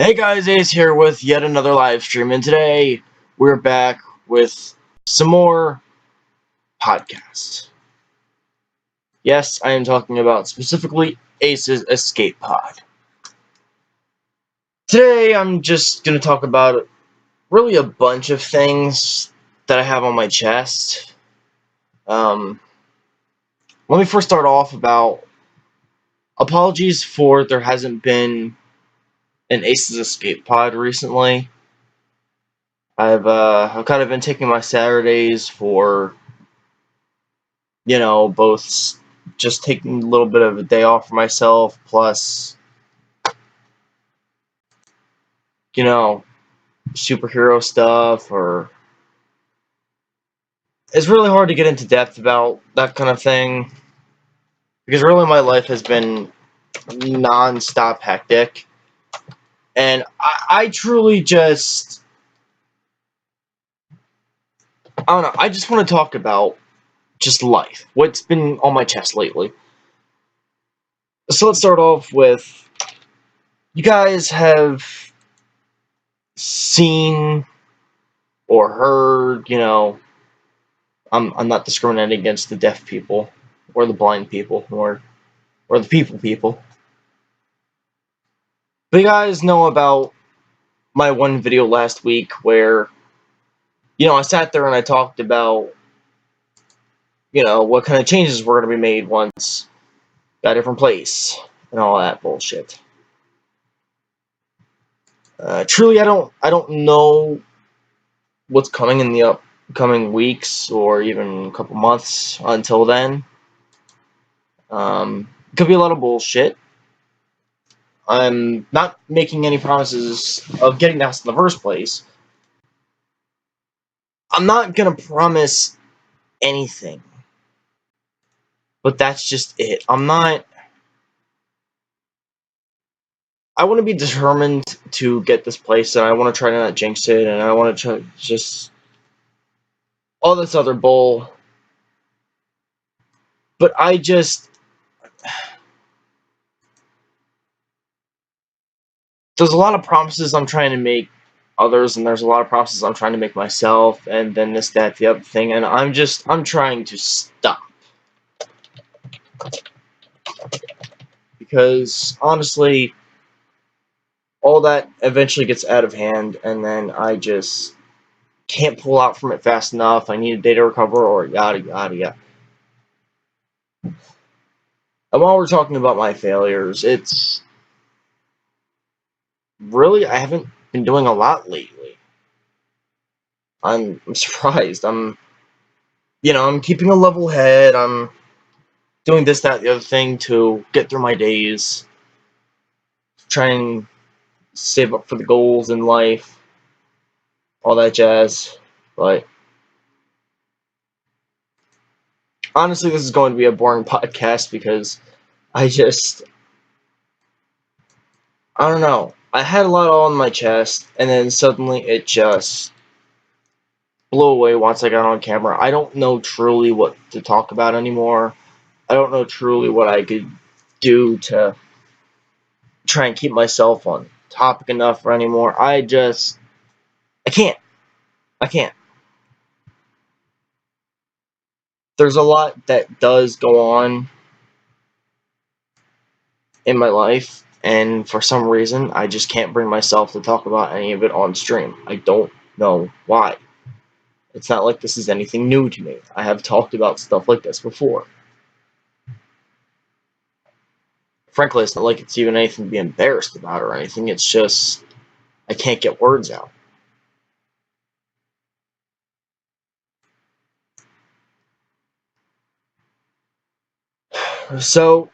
Hey guys, Ace here with yet another live stream, and today we're back with some more podcasts. Yes, I am talking about specifically Ace's Escape Pod. Today I'm just going to talk about really a bunch of things that I have on my chest. Let me first start off about apologies for there hasn't been an Ace's Escape Pod recently. I've kind of been taking my Saturdays for, both just taking a little bit of a day off for myself, plus, superhero stuff, or it's really hard to get into depth about that kind of thing, because really my life has been non-stop hectic, and I truly just, I don't know, I just want to talk about just life, what's been on my chest lately. So let's start off with, you guys have seen or heard, I'm not discriminating against the deaf people or the blind people or the people. But you guys know about my one video last week where, I sat there and I talked about, what kind of changes were going to be made once got a different place and all that bullshit. Truly, I don't know what's coming in the upcoming weeks or even a couple months until then. Could be a lot of bullshit. I'm not making any promises of getting the house in the first place. I'm not gonna promise anything. But that's just it. I want to be determined to get this place, and I want to try to not jinx it, and I want to try just all this other bull. But there's a lot of promises I'm trying to make others, and there's a lot of promises I'm trying to make myself, and then this, that, the other thing, and I'm trying to stop. Because, honestly, all that eventually gets out of hand, and then I just can't pull out from it fast enough. I need a day to recover, or yada, yada, yada. And while we're talking about my failures, it's really, I haven't been doing a lot lately. I'm surprised. I'm keeping a level head. I'm doing this, that, the other thing to get through my days. Trying to save up for the goals in life. All that jazz. But honestly, this is going to be a boring podcast because I don't know. I had a lot on my chest, and then suddenly it just blew away once I got on camera. I don't know truly what to talk about anymore. I don't know truly what I could do to try and keep myself on topic enough for anymore. I can't. I can't. There's a lot that does go on in my life, and for some reason, I just can't bring myself to talk about any of it on stream. I don't know why. It's not like this is anything new to me. I have talked about stuff like this before. Frankly, it's not like it's even anything to be embarrassed about or anything. It's just, I can't get words out. So,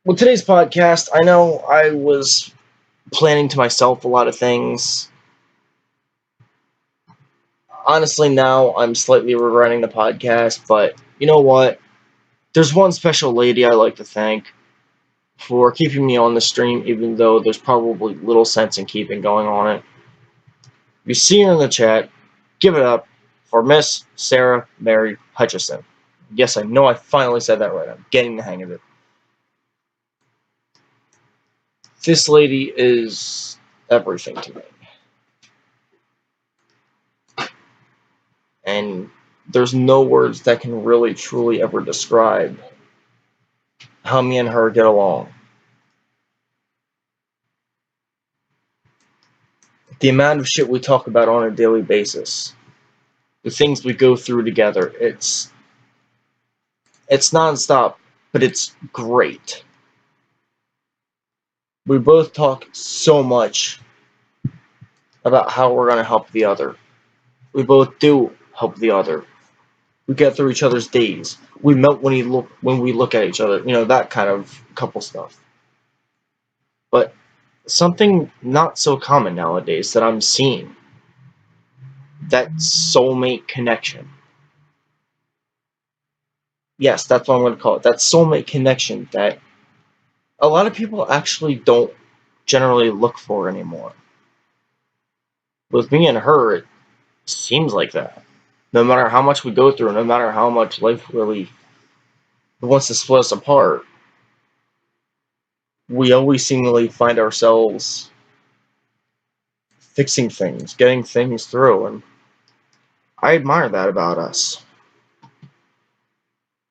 with today's podcast, I know I was planning to myself a lot of things. Honestly, now I'm slightly regretting the podcast, but you know what? There's one special lady I like to thank for keeping me on the stream, even though there's probably little sense in keeping going on it. You see her in the chat. Give it up for Miss Sarah Mary Hutchison. Yes, I know I finally said that right. I'm getting the hang of it. This lady is everything to me. And there's no words that can really truly ever describe how me and her get along. The amount of shit we talk about on a daily basis, the things we go through together, it's nonstop, but it's great. We both talk so much about how we're going to help the other. We both do help the other. We get through each other's days. We melt when we look at each other. You know, that kind of couple stuff. But something not so common nowadays that I'm seeing, that soulmate connection. Yes, that's what I'm going to call it. That soulmate connection that a lot of people actually don't generally look for anymore. With me and her, it seems like that. No matter how much we go through, no matter how much life really wants to split us apart, we always seemingly find ourselves fixing things, getting things through, and I admire that about us.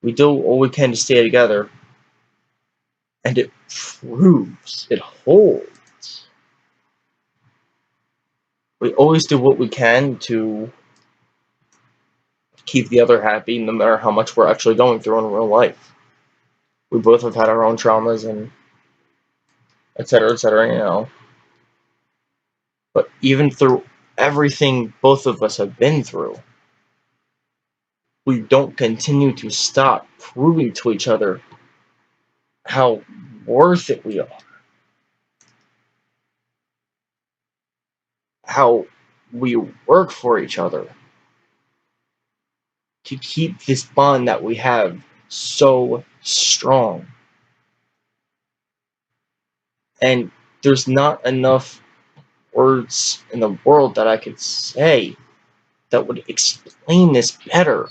We do all we can to stay together, and it proves, it holds. We always do what we can to keep the other happy, no matter how much we're actually going through in real life. We both have had our own traumas and etc., you know. But even through everything both of us have been through, we don't continue to stop proving to each other how worth it we are. How we work for each other to keep this bond that we have so strong. And there's not enough words in the world that I could say that would explain this better.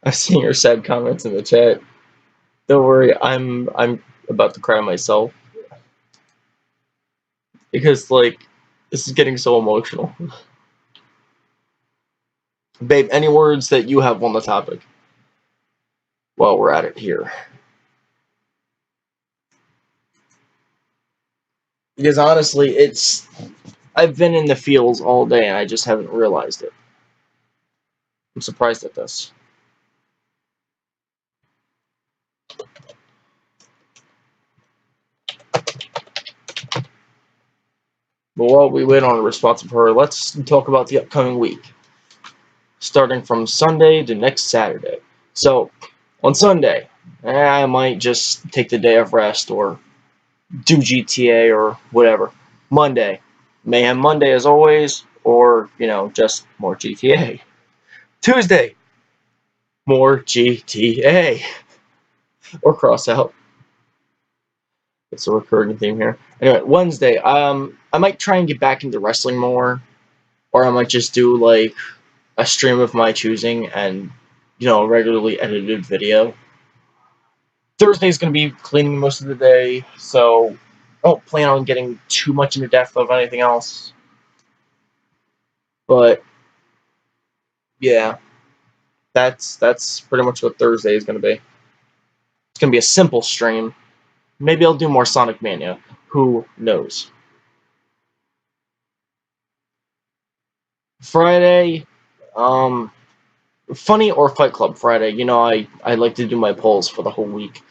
I've seen your sad comments in the chat. Don't worry, I'm about to cry myself. Because, like, this is getting so emotional. Babe, any words that you have on the topic? While we're at it here. Because honestly, I've been in the fields all day and I just haven't realized it. I'm surprised at this. But while we wait on a response from her, let's talk about the upcoming week. Starting from Sunday to next Saturday. So, on Sunday, I might just take the day of rest or do GTA or whatever. Monday, Mayhem Monday as always, or, you know, just more GTA. Tuesday, more GTA. Or cross out. It's a recurring theme here. Anyway, Wednesday, I might try and get back into wrestling more, or I might just do like a stream of my choosing and, you know, a regularly edited video. Thursday's gonna be cleaning most of the day, so I don't plan on getting too much into depth of anything else. But yeah, that's pretty much what Thursday is gonna be. It's gonna be a simple stream. Maybe I'll do more Sonic Mania. Who knows? Friday, Funny or Fight Club Friday. You know, I like to do my polls for the whole week.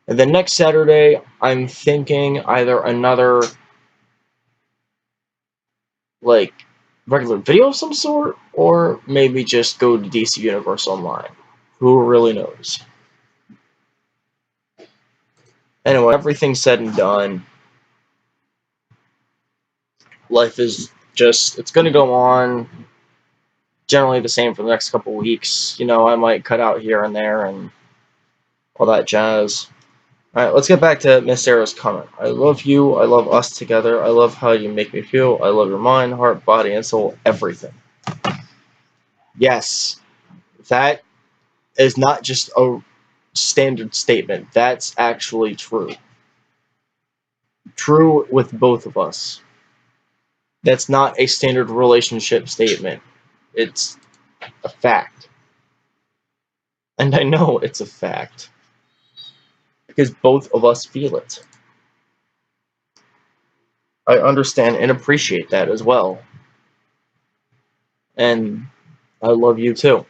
And then next Saturday, I'm thinking either another, like, regular video of some sort, or maybe just go to DC Universe Online. Who really knows? Anyway, everything said and done, life is just, it's gonna go on generally the same for the next couple weeks. You know, I might cut out here and there and all that jazz. Alright, let's get back to Miss Sarah's comment. I love you, I love us together, I love how you make me feel, I love your mind, heart, body, and soul, everything. Yes, that is not just a standard statement. That's actually true. True with both of us. That's not a standard relationship statement. It's a fact. And I know it's a fact. Because both of us feel it. I understand and appreciate that as well. And I love you too.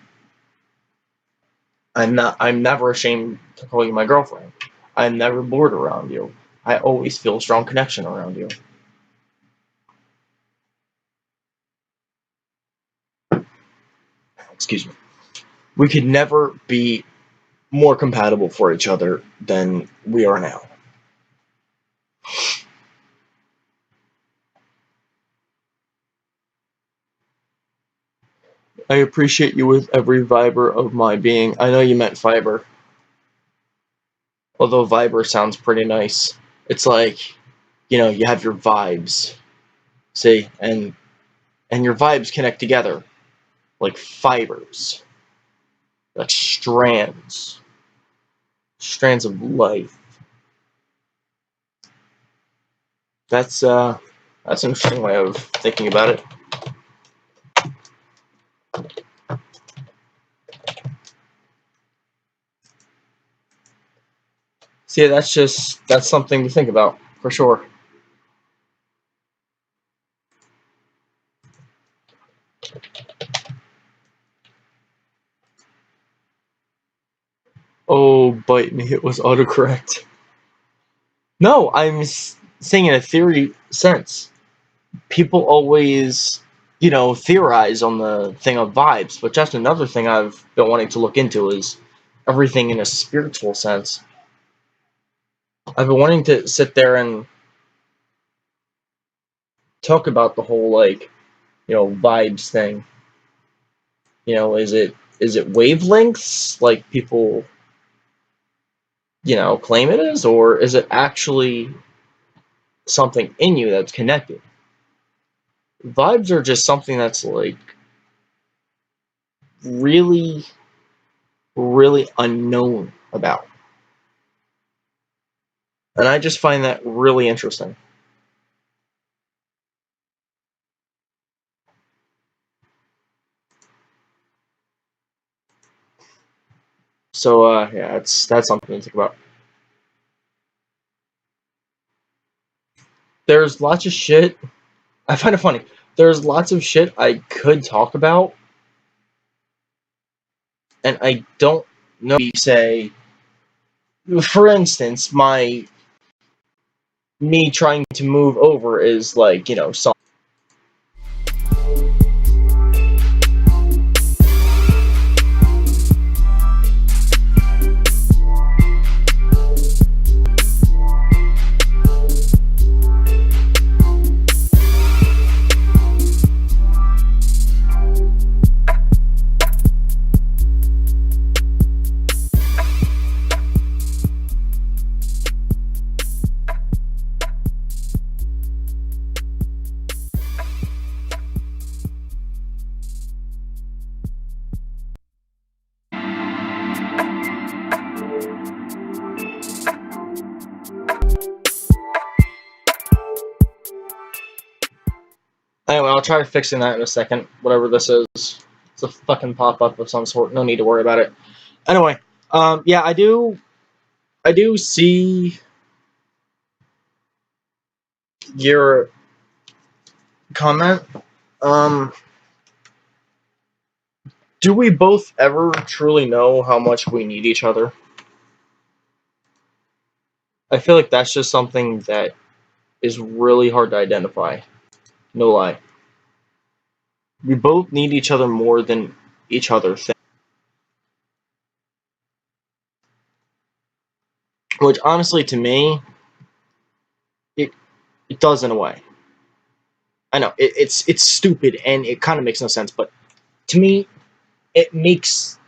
I'm never ashamed to call you my girlfriend. I'm never bored around you. I always feel a strong connection around you. Excuse me. We could never be more compatible for each other than we are now. I appreciate you with every fiber of my being. I know you meant fiber. Although fiber sounds pretty nice. It's like, you have your vibes. See? And your vibes connect together. Like fibers. Like strands. Strands of life. That's an interesting way of thinking about it. See, that's something to think about, for sure. Oh, bite me, it was autocorrect. No, I'm saying in a theory sense. People always, theorize on the thing of vibes, but just another thing I've been wanting to look into is everything in a spiritual sense. I've been wanting to sit there and talk about the whole, vibes thing. Is it wavelengths like people, claim it is, or is it actually something in you that's connected? Vibes are just something that's like really, really unknown about. And I just find that really interesting. So, yeah, that's something to think about. There's lots of shit. I find it funny. There's lots of shit I could talk about, and I don't know. You say, for instance, me trying to move over is like, something. Anyway, I'll try fixing that in a second. Whatever this is, it's a fucking pop-up of some sort. No need to worry about it. Anyway, yeah, I do see your comment. Do we both ever truly know how much we need each other? I feel like that's just something that is really hard to identify. No lie. We both need each other more than each other think. Which, honestly, to me, it does in a way. I know, it's stupid, and it kind of makes no sense, but to me, it makes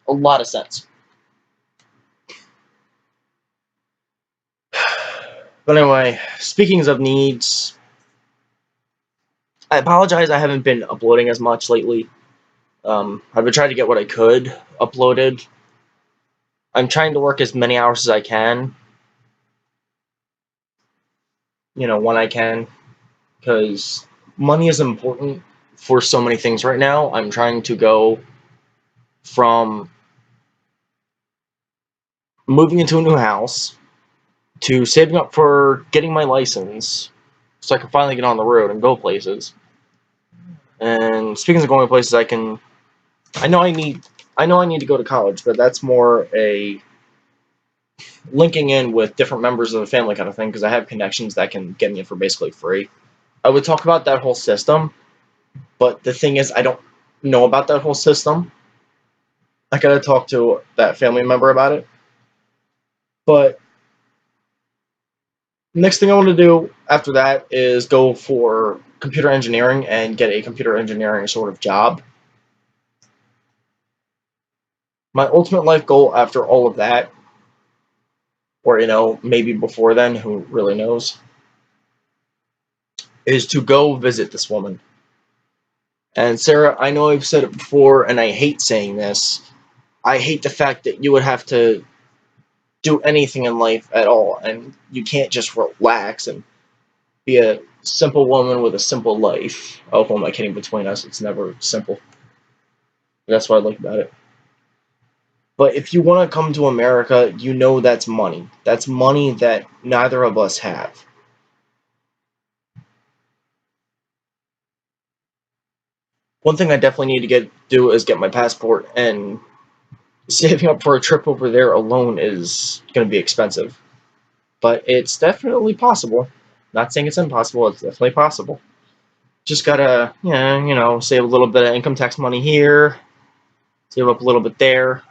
a lot of sense. But anyway, speaking of needs, I apologize I haven't been uploading as much lately. I've been trying to get what I could uploaded. I'm trying to work as many hours as I can, when I can, because money is important for so many things right now. I'm trying to go from moving into a new house to saving up for getting my license so I can finally get on the road and go places. And speaking of going places, I know I need to go to college, but that's more a linking in with different members of the family kind of thing, because I have connections that can get me in for basically free. I would talk about that whole system, but the thing is, I don't know about that whole system. I gotta talk to that family member about it. But next thing I want to do after that is go for computer engineering and get a computer engineering sort of job. My ultimate life goal after all of that, or maybe before then, who really knows, is to go visit this woman. And Sarah, I know I've said it before, and I hate saying this. I hate the fact that you would have to do anything in life at all, and you can't just relax and be a simple woman with a simple life. Oh, who am I kidding? Between us, it's never simple. That's what I like about it. But if you want to come to America, you know that's money. That's money that neither of us have. One thing I definitely need to do is get my passport, and saving up for a trip over there alone is going to be expensive. But it's definitely possible. Not saying it's impossible, it's definitely possible. Just gotta, save a little bit of income tax money here, save up a little bit there.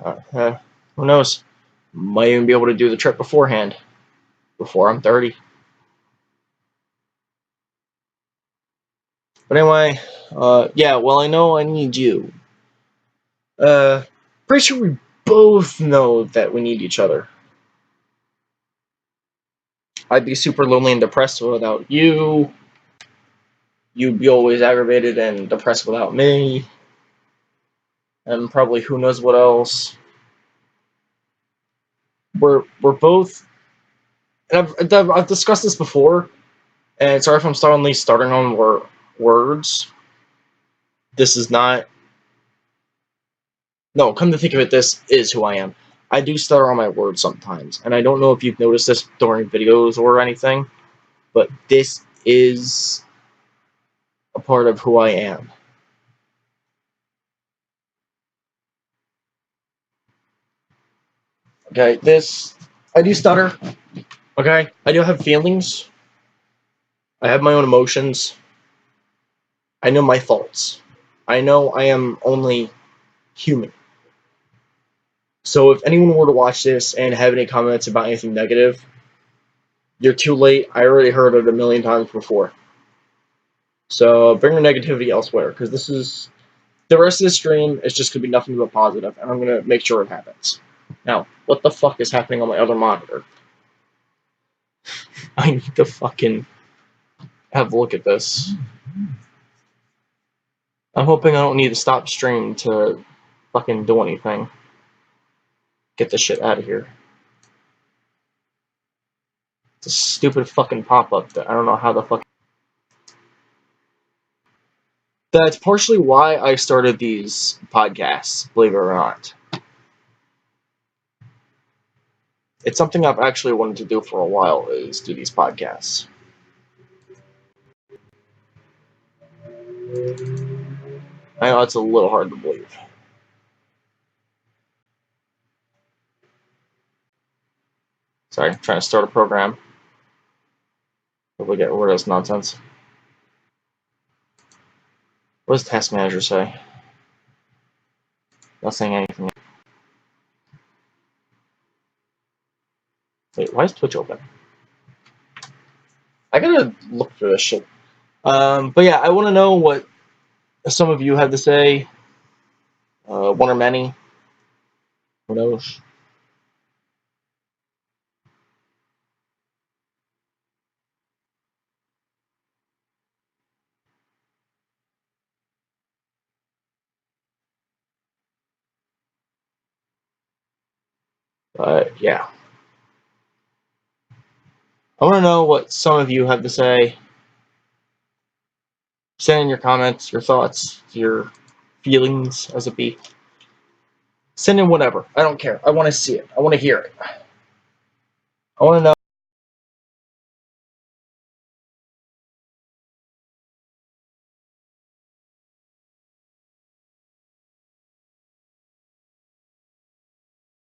Who knows? Might even be able to do the trip beforehand, before I'm 30. But anyway, yeah, well, I know I need you. Uh, Pretty sure we both know that we need each other. I'd be super lonely and depressed without you. You'd be always aggravated and depressed without me. And probably who knows what else. We're both, and I've discussed this before, and sorry if I'm starting on words. This is not. No, come to think of it, this is who I am. I do stutter on my words sometimes, and I don't know if you've noticed this during videos or anything, but this is a part of who I am. Okay, I do stutter. Okay, I do have feelings. I have my own emotions. I know my faults. I know I am only human. So if anyone were to watch this and have any comments about anything negative, you're too late. I already heard it a million times before. So bring your negativity elsewhere, because the rest of the stream is just going to be nothing but positive, and I'm going to make sure it happens. Now, what the fuck is happening on my other monitor? I need to fucking have a look at this. I'm hoping I don't need to stop stream to fucking do anything. Get this shit out of here. It's a stupid fucking pop-up that I don't know how the fuck. That's partially why I started these podcasts, believe it or not. It's something I've actually wanted to do for a while, is do these podcasts. I know it's a little hard to believe. Sorry, I'm trying to start a program. Hopefully get rid of this nonsense. What does Task Manager say? Not saying anything. Wait, why is Twitch open? I gotta look for this shit. But yeah, I want to know what some of you have to say. One or many. Who knows? But yeah. I want to know what some of you have to say. Send in your comments, your thoughts, your feelings as a bee. Send in whatever. I don't care. I want to see it. I want to hear it. I want to know.